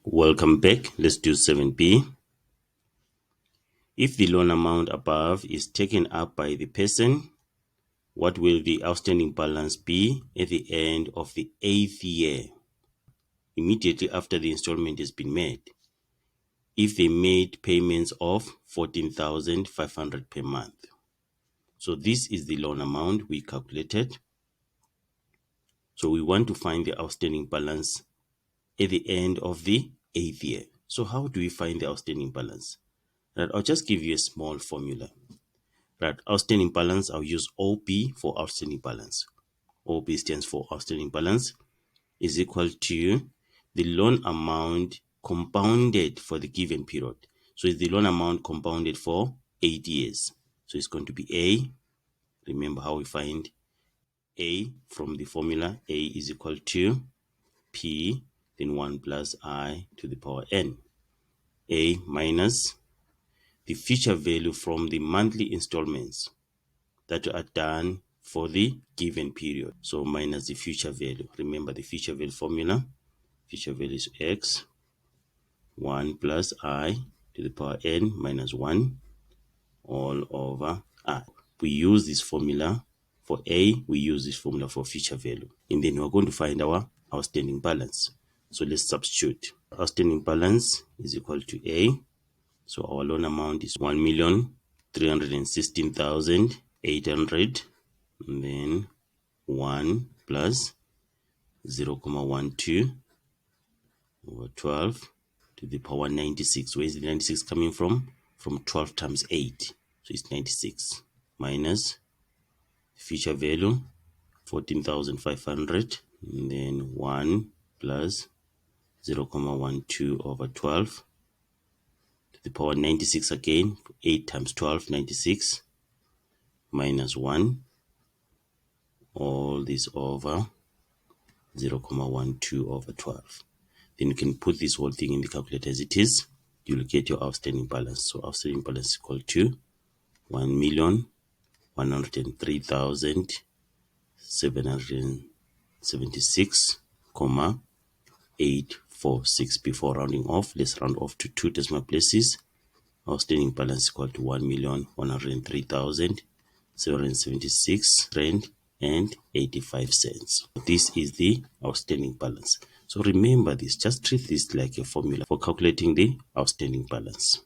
Welcome back. Let's do 7b. If the loan amount above is taken up by the person, what will the outstanding balance be at the end of the 8th year, immediately after the installment has been made, if they made payments of 14,500 per month? So this is the loan amount we calculated. So we want to find the outstanding balance at the end of the 8th year. So how do we find the outstanding balance? Right, I'll just give you a small formula. Right, outstanding balance, I'll use OB for outstanding balance. OB stands for outstanding balance is equal to the loan amount compounded for the given period. So it's the loan amount compounded for 8 years. So it's going to be A. Remember how we find A from the formula. A is equal to P, then 1 plus I to the power N. A minus the future value from the monthly installments that are done for the given period. So minus the future value. Remember the future value formula. Future value is x, 1 plus I to the power n minus 1 all over I. We use this formula for A, we use this formula for future value. And then we're going to find our outstanding balance. So let's substitute. Outstanding balance is equal to A. So our loan amount is 1,316,800, and then 1 plus 0.12 over 12 to the power 96. Where is the 96 coming from? From 12 times 8. So it's 96 minus future value 14,500, and then 1 plus 0.12 over 12 to the power 96 again. 8 times 12, 96 minus 1, all this over 0.12 over 12. Then you can put this whole thing in the calculator as it is. You'll get your outstanding balance. So outstanding balance is equal to 1,103,776,846. Before rounding off, let's round off to 2 decimal places. Outstanding balance is equal to 1,103,776 rand and 85 cents. This is the outstanding balance. So remember this, just treat this like a formula for calculating the outstanding balance.